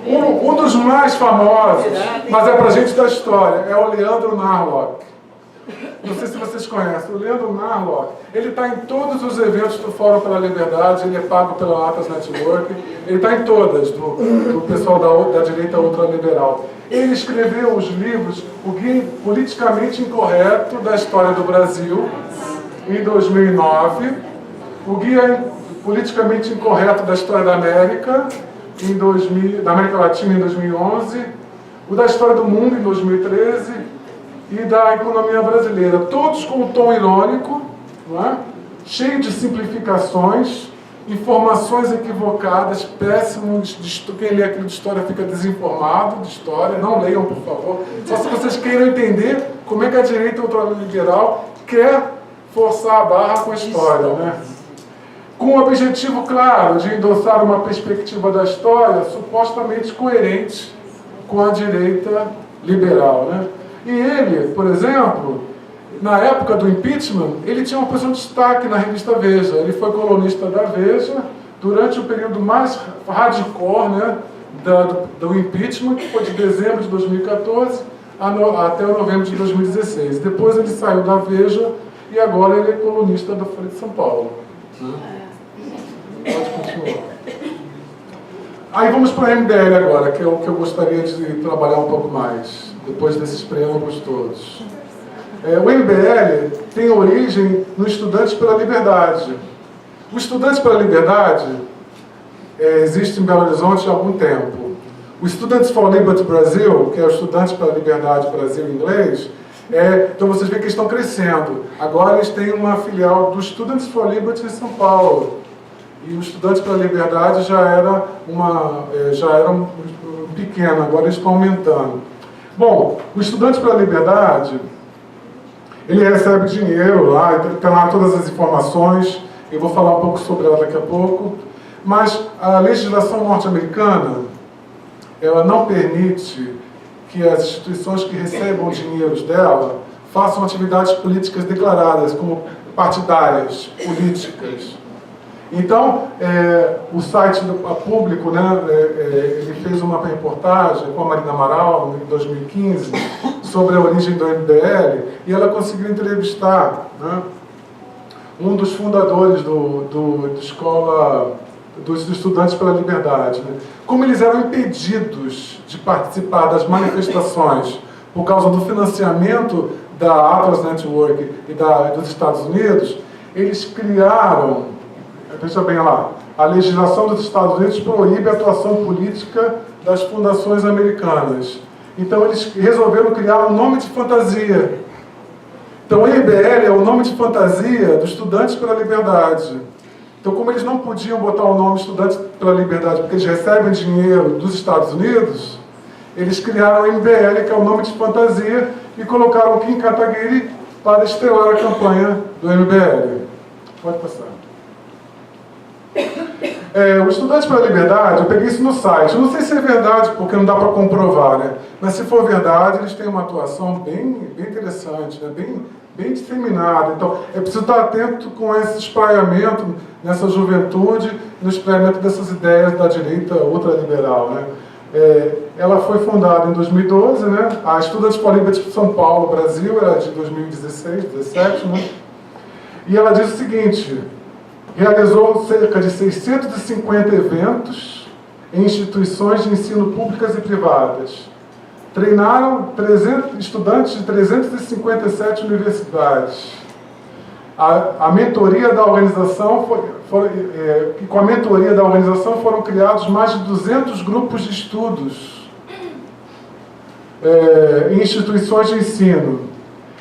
Um dos mais famosos, mas é pra gente da história, é o Leandro Narlock. Não sei se vocês conhecem. O Leandro Narlock, ele está em todos os eventos do Fórum pela Liberdade, ele é pago pela Atlas Network, ele está em todas, do pessoal da direita ultraliberal. Ele escreveu os livros O Guia Politicamente Incorreto da História do Brasil, em 2009, O Guia Politicamente Incorreto da História da América, da América Latina, em 2011, o da História do Mundo, em 2013, e da economia brasileira, todos com um tom irônico, não é? Cheio de simplificações, informações equivocadas, péssimos. Quem lê aquilo de história fica desinformado de história. Não leiam, por favor. Só se vocês queiram entender como é que a direita ultraliberal quer forçar a barra com a história, né? Com o objetivo claro de endossar uma perspectiva da história supostamente coerente com a direita liberal, né? E ele, por exemplo, na época do impeachment, ele tinha uma posição de destaque na revista Veja. Ele foi colunista da Veja durante o período mais hardcore, né, do impeachment, que foi de dezembro de 2014 até novembro de 2016. Depois ele saiu da Veja e agora ele é colunista da Folha de São Paulo. Pode continuar. Aí vamos para a MBL agora, que é o que eu gostaria de trabalhar um pouco mais, depois desses preâmbulos todos. O MBL tem origem no Estudantes pela Liberdade. O Estudantes pela Liberdade existe em Belo Horizonte há algum tempo. O Students for Liberty Brasil, que é o Estudantes pela Liberdade Brasil em inglês, então vocês veem que eles estão crescendo. Agora eles têm uma filial do Students for Liberty em São Paulo. E o Estudantes pela Liberdade já era pequeno, agora eles estão aumentando. Bom, o Estudantes pela Liberdade, ele recebe dinheiro lá, tem lá todas as informações, eu vou falar um pouco sobre ela daqui a pouco, mas a legislação norte-americana, ela não permite que as instituições que recebam dinheiros dela façam atividades políticas declaradas, como partidárias, políticas. Então, o site público, né, ele fez uma reportagem com a Marina Amaral, em 2015, sobre a origem do MBL, e ela conseguiu entrevistar, né, um dos fundadores dos Estudantes pela Liberdade. Né? Como eles eram impedidos de participar das manifestações por causa do financiamento da Atlas Network e dos Estados Unidos, eles criaram, veja bem lá, a legislação dos Estados Unidos proíbe a atuação política das fundações americanas. Então eles resolveram criar um nome de fantasia. Então o MBL é o nome de fantasia dos Estudantes pela Liberdade. Então, como eles não podiam botar o nome Estudantes pela Liberdade porque eles recebem dinheiro dos Estados Unidos, eles criaram o MBL, que é o nome de fantasia, e colocaram o Kim Kataguiri para estelar a campanha do MBL. Pode passar. O Estudantes pela Liberdade, eu peguei isso no site. Eu não sei se é verdade, porque não dá para comprovar, né? Mas se for verdade, eles têm uma atuação bem interessante, né? bem disseminada. Então, é preciso estar atento com esse espraiamento nessa juventude, no espraiamento dessas ideias da direita ultraliberal, né? Ela foi fundada em 2012, né? A Estudantes pela Liberdade de São Paulo, Brasil, era de 2016, 2017, né? E ela diz o seguinte: realizou cerca de 650 eventos em instituições de ensino públicas e privadas. Treinaram estudantes de 357 universidades. A mentoria da organização com a mentoria da organização foram criados mais de 200 grupos de estudos em instituições de ensino.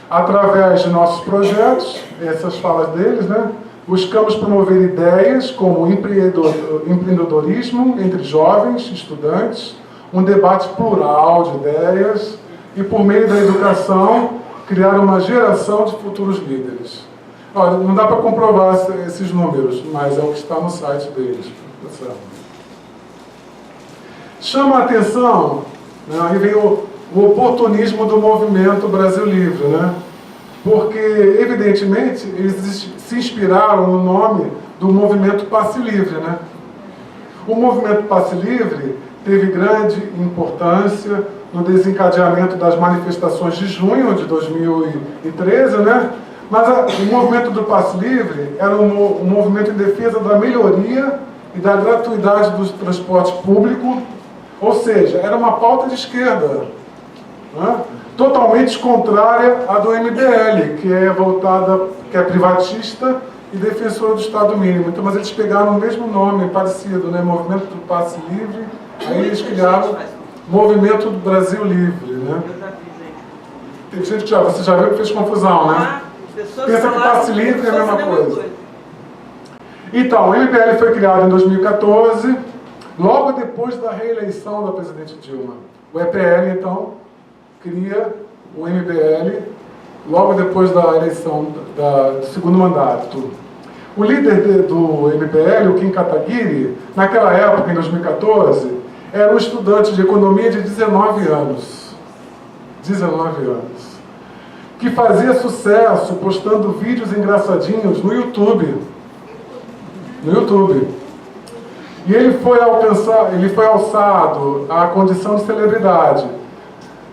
Através de nossos projetos, essas falas deles, né, buscamos promover ideias como empreendedorismo entre jovens, estudantes, um debate plural de ideias e, por meio da educação, criar uma geração de futuros líderes. Olha, não dá para comprovar esses números, mas é o que está no site deles. Chama a atenção, né, aí vem o oportunismo do movimento Brasil Livre, né? Porque, evidentemente, eles se inspiraram no nome do movimento Passe Livre, né? O movimento Passe Livre teve grande importância no desencadeamento das manifestações de junho de 2013, né? Mas o movimento do Passe Livre era um movimento em defesa da melhoria e da gratuidade do transporte público, ou seja, era uma pauta de esquerda, né? Totalmente contrária à do MBL, que é privatista e defensora do Estado mínimo. Então, mas eles pegaram o mesmo nome, parecido, né? Movimento do Passe Livre, aí eles criaram Movimento do Brasil Livre, né? Tem gente que você já viu que fez confusão, né? Pensa que Passe Livre é a mesma coisa. Então, o MBL foi criado em 2014, logo depois da reeleição da presidente Dilma. O EPL, então, cria o MBL logo depois da eleição do segundo mandato. O líder do MBL, o Kim Kataguiri, naquela época, em 2014, era um estudante de economia de 19 anos. 19 anos. Que fazia sucesso postando vídeos engraçadinhos no YouTube. No YouTube. E ele foi alçado à condição de celebridade.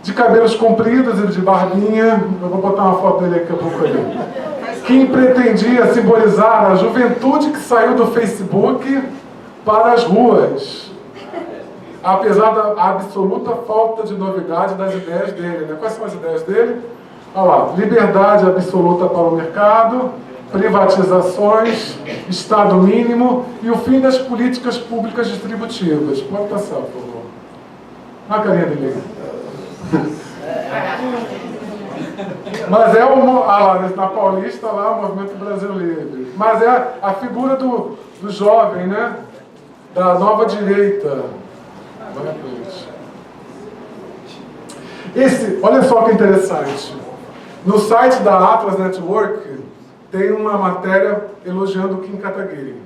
De cabelos compridos e de barbinha, eu vou botar uma foto dele daqui a pouco ali, que pretendia simbolizar a juventude que saiu do Facebook para as ruas, apesar da absoluta falta de novidade das ideias dele, né? Quais são as ideias dele? Olha lá: liberdade absoluta para o mercado, privatizações, Estado mínimo e o fim das políticas públicas distributivas. Pode passar, por favor. A carinha dele. Mas é lá na Paulista, lá o Movimento Brasil Livre. Mas é a figura do jovem, né? Da nova direita. Olha só que interessante. No site da Atlas Network tem uma matéria elogiando o Kim Kataguiri.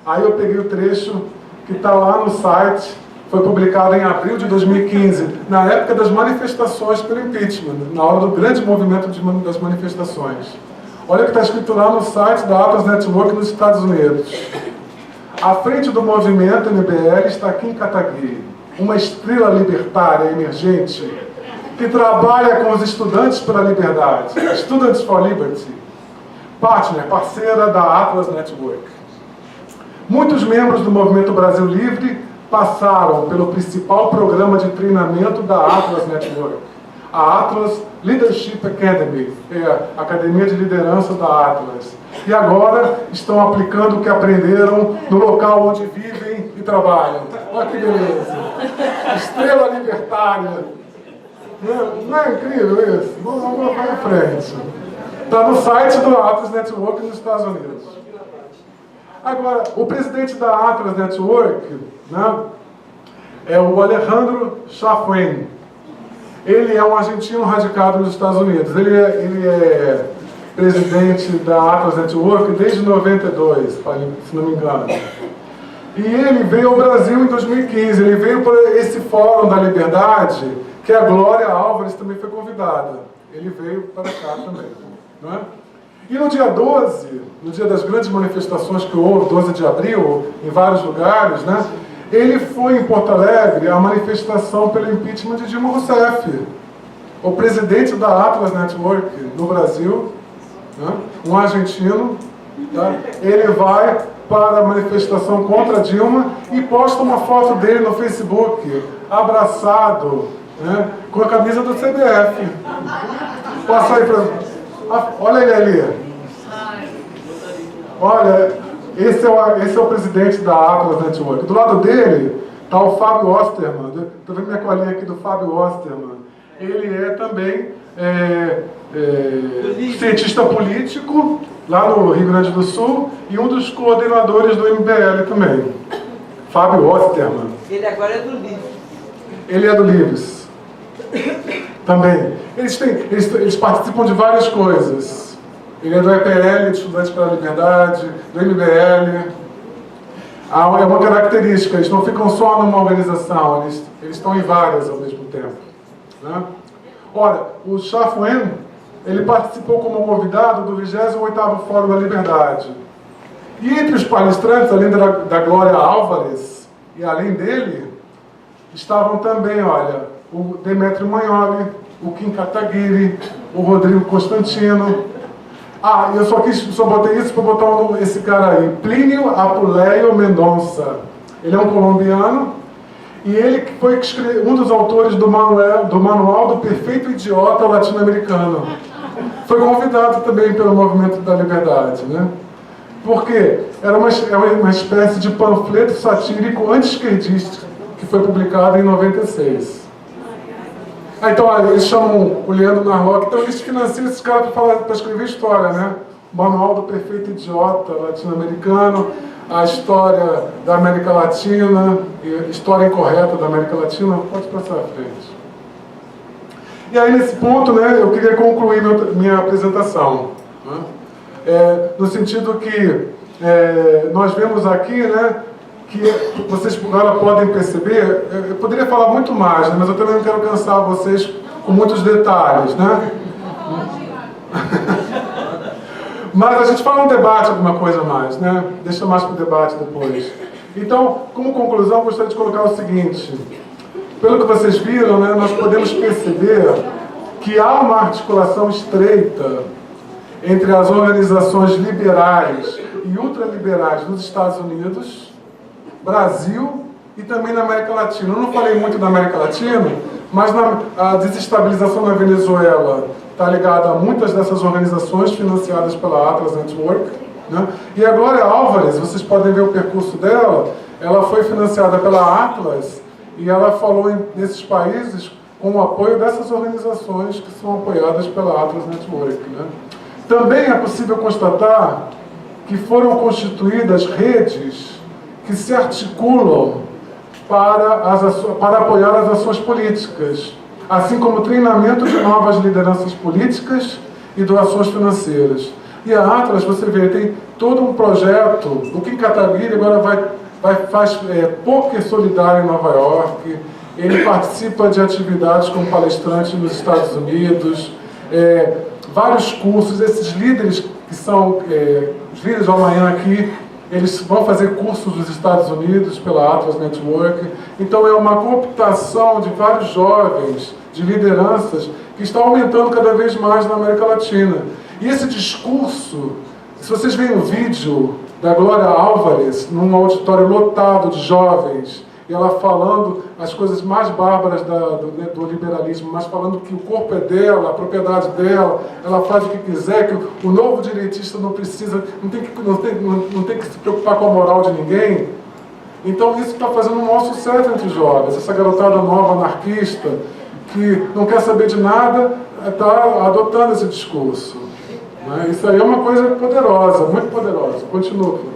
Aí eu peguei o trecho que está lá no site, foi publicado em abril de 2015, na época das manifestações pelo impeachment, na hora do grande movimento das manifestações. Olha o que está escrito lá no site da Atlas Network nos Estados Unidos. À frente do movimento MBL está Kim Kataguiri, uma estrela libertária emergente que trabalha com os estudantes pela liberdade, Students for Liberty, parceira da Atlas Network. Muitos membros do Movimento Brasil Livre passaram pelo principal programa de treinamento da Atlas Network, a Atlas Leadership Academy, a Academia de Liderança da Atlas, e agora estão aplicando o que aprenderam no local onde vivem e trabalham. Olha que beleza! Estrela libertária. Não é incrível isso? Vamos para frente. Está no site do Atlas Network nos Estados Unidos. Agora, o presidente da Atlas Network, né, é o Alejandro Chafuen. Ele é um argentino radicado nos Estados Unidos. Ele é presidente da Atlas Network desde 92, se não me engano. E ele veio ao Brasil em 2015. Ele veio para esse Fórum da Liberdade, que a Glória Álvares também foi convidada. Ele veio para cá também. Não é? E no dia 12, no dia das grandes manifestações que houve, 12 de abril, em vários lugares, né, ele foi em Porto Alegre à manifestação pelo impeachment de Dilma Rousseff, o presidente da Atlas Network no Brasil, né, um argentino. Tá? Ele vai para a manifestação contra Dilma e posta uma foto dele no Facebook, abraçado, né, com a camisa do CBF. Passa aí para... Olha ele ali. Olha, esse é o presidente da Atlas Network. Do lado dele está o Fábio Osterman. Estou vendo minha colinha aqui do Fábio Osterman. Ele é também cientista político lá no Rio Grande do Sul e um dos coordenadores do MBL também. Fábio Osterman. Ele agora é do Livres. Ele é do Livres. Também. Eles participam de várias coisas. Ele é do EPL, de Estudantes pela Liberdade, do MBL. É uma característica, eles não ficam só numa organização, eles estão em várias ao mesmo tempo. Né? Ora, o Chafuen, ele participou como convidado do 28º Fórum da Liberdade. E entre os palestrantes, além da Glória Álvares, e além dele, estavam também, olha, o Demetrio Magnoli, o Kim Kataguiri, o Rodrigo Constantino. Eu só botei isso para botar esse cara aí, Plínio Apuleio Mendonça. Ele é um colombiano e ele foi um dos autores do Manual do Perfeito Idiota Latino-Americano. Foi convidado também pelo Movimento da Liberdade, né? Porque era uma espécie de panfleto satírico anti-esquerdista que foi publicado em 96. Então, eles chamam o Leandro Narlock, então eles financiam esses caras para escrever história, né? O Manual do Perfeito Idiota Latino-Americano, a história da América Latina, história incorreta da América Latina. Pode passar à frente. E aí, nesse ponto, né, eu queria concluir minha apresentação. Né? No sentido que nós vemos aqui, né, que vocês agora podem perceber, eu poderia falar muito mais, né, mas eu também não quero cansar vocês com muitos detalhes, né? Mas a gente fala um debate, alguma coisa mais, né? Deixa mais para o debate depois. Então, como conclusão, eu gostaria de colocar o seguinte. Pelo que vocês viram, né, nós podemos perceber que há uma articulação estreita entre as organizações liberais e ultraliberais nos Estados Unidos, Brasil e também na América Latina. Eu não falei muito da América Latina, mas a desestabilização na Venezuela está ligada a muitas dessas organizações financiadas pela Atlas Network. Né? E a Glória Álvares, vocês podem ver o percurso dela, ela foi financiada pela Atlas e ela falou nesses países com o apoio dessas organizações que são apoiadas pela Atlas Network, né? Também é possível constatar que foram constituídas redes que se articulam para apoiar as ações políticas, assim como treinamento de novas lideranças políticas e doações financeiras. E a Atlas, você vê, tem todo um projeto. O Kim Kataguiri agora faz poker solidário em Nova York. Ele participa de atividades como palestrante nos Estados Unidos, vários cursos. Esses líderes que são os líderes do amanhã aqui, eles vão fazer cursos nos Estados Unidos pela Atlas Network. Então é uma cooptação de vários jovens, de lideranças, que está aumentando cada vez mais na América Latina. E esse discurso, se vocês veem o vídeo da Glória Álvares, num auditório lotado de jovens, e ela falando as coisas mais bárbaras do liberalismo, mas falando que o corpo é dela, a propriedade dela, ela faz o que quiser, que o novo direitista não precisa, não tem que se preocupar com a moral de ninguém. Então isso está fazendo um maior sucesso entre os jovens. Essa garotada nova, anarquista, que não quer saber de nada, está adotando esse discurso. Né? Isso aí é uma coisa poderosa, muito poderosa. Continua, por favor.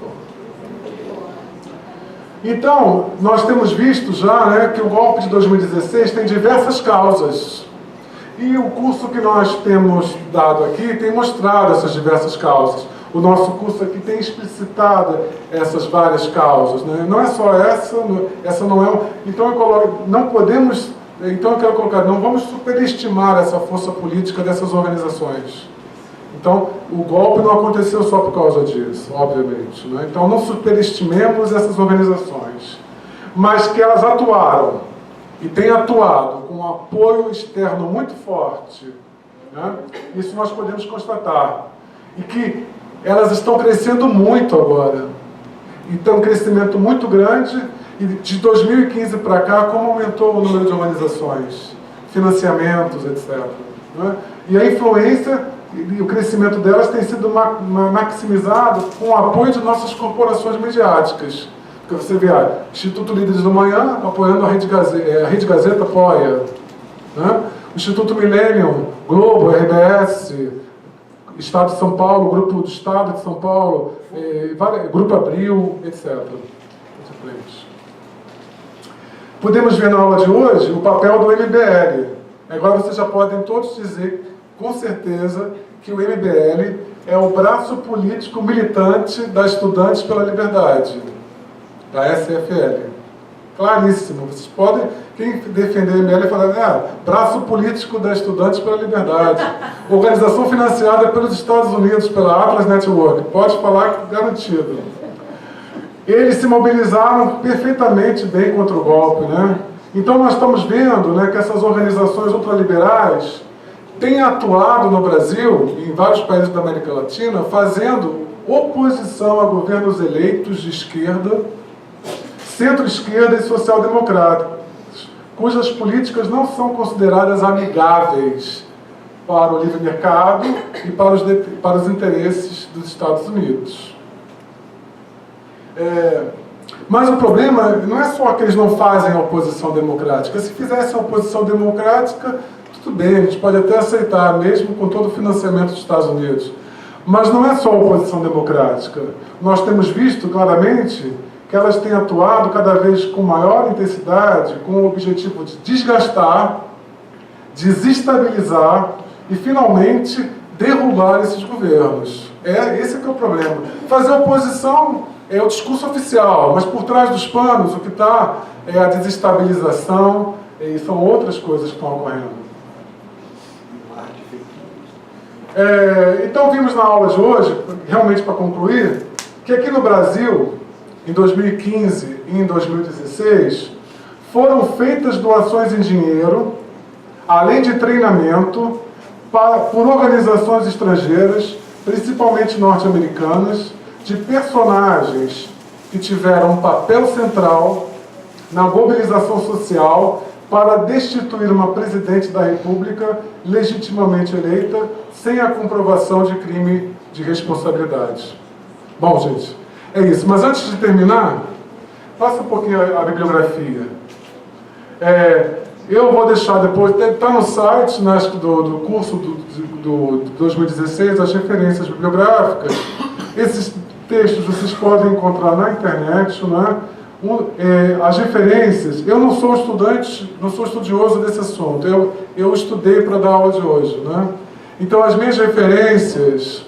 Então, nós temos visto já, né, que o golpe de 2016 tem diversas causas. E o curso que nós temos dado aqui tem mostrado essas diversas causas. O nosso curso aqui tem explicitado essas várias causas. Né? Não é só essa não é... Então eu quero colocar, não vamos superestimar essa força política dessas organizações. Então, o golpe não aconteceu só por causa disso, obviamente. Né? Então, não superestimemos essas organizações, mas que elas atuaram e têm atuado com um apoio externo muito forte. Né? Isso nós podemos constatar. E que elas estão crescendo muito agora. E tem um crescimento muito grande. E de 2015 para cá, como aumentou o número de organizações, financiamentos, etc. Né? E a influência e o crescimento delas tem sido maximizado com o apoio de nossas corporações mediáticas. Porque você vê, Instituto Líderes do Manhã apoiando a Rede Gazeta apoia. Né? O Instituto Millennium, Globo, RBS, Estado de São Paulo, Grupo do Estado de São Paulo, Grupo Abril, etc. Podemos ver na aula de hoje o papel do MBL. Agora vocês já podem todos dizer, com certeza, que o MBL é o braço político militante da Estudantes pela Liberdade, da SFL. Claríssimo. Vocês podem, quem defender o MBL, falar, braço político da Estudantes pela Liberdade. Organização financiada pelos Estados Unidos, pela Atlas Network. Pode falar, garantido. Eles se mobilizaram perfeitamente bem contra o golpe, né? Então nós estamos vendo, né, que essas organizações ultraliberais têm atuado no Brasil e em vários países da América Latina fazendo oposição a governos eleitos de esquerda, centro-esquerda e social-democráticos, cujas políticas não são consideradas amigáveis para o livre mercado e para os interesses dos Estados Unidos. Mas o problema não é só que eles não fazem a oposição democrática. Se fizessem a oposição democrática, tudo bem, a gente pode até aceitar, mesmo com todo o financiamento dos Estados Unidos. Mas não é só a oposição democrática. Nós temos visto claramente que elas têm atuado cada vez com maior intensidade, com o objetivo de desgastar, desestabilizar e, finalmente, derrubar esses governos. Esse que é o problema. Fazer oposição é o discurso oficial, mas por trás dos panos o que está é a desestabilização e são outras coisas que estão ocorrendo. Então vimos na aula de hoje, realmente para concluir, que aqui no Brasil, em 2015 e em 2016, foram feitas doações em dinheiro, além de treinamento, por organizações estrangeiras, principalmente norte-americanas, de personagens que tiveram um papel central na mobilização social para destituir uma presidente da República legitimamente eleita, sem a comprovação de crime de responsabilidade. Bom, gente, é isso. Mas antes de terminar, passa um pouquinho a bibliografia. Eu vou deixar depois, está no site, né, do curso do 2016, as referências bibliográficas. Esses textos vocês podem encontrar na internet, né? As referências, eu não sou estudante, não sou estudioso desse assunto, eu estudei para dar aula de hoje, né? Então as minhas referências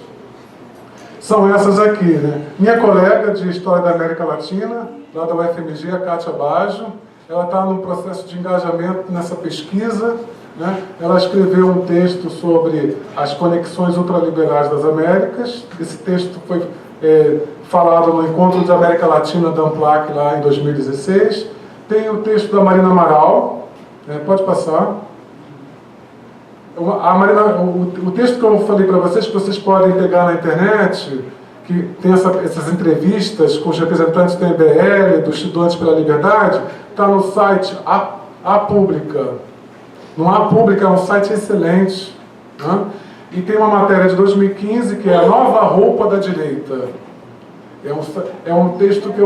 são essas aqui, né? Minha colega de História da América Latina, lá da UFMG, a Kátia Baggio, ela está no processo de engajamento nessa pesquisa, né? Ela escreveu um texto sobre as conexões ultraliberais das Américas. Esse texto foi falado no Encontro de América Latina da AMPLAC lá em 2016. Tem o texto da Marina Amaral, pode passar. O texto que eu falei para vocês, que vocês podem pegar na internet, que tem essas entrevistas com os representantes do MBL, dos Estudantes pela Liberdade, está no site A Pública. No A Pública é um site excelente, né? E tem uma matéria de 2015 que é a nova roupa da direita. É um texto que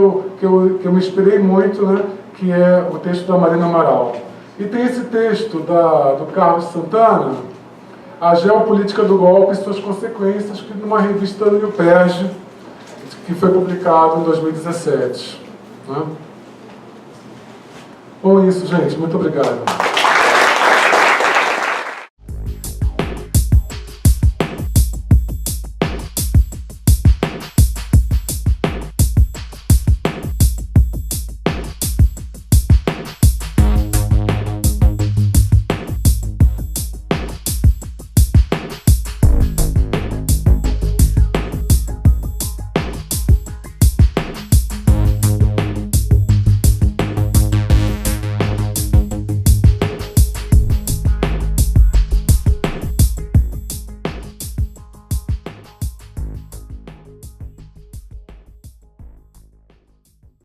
eu me inspirei muito, né? Que é o texto da Marina Amaral. E tem esse texto do Carlos Santana, A Geopolítica do Golpe e Suas Consequências, que numa revista do UPERJ, que foi publicado em 2017. Né? Bom, isso, gente. Muito obrigado.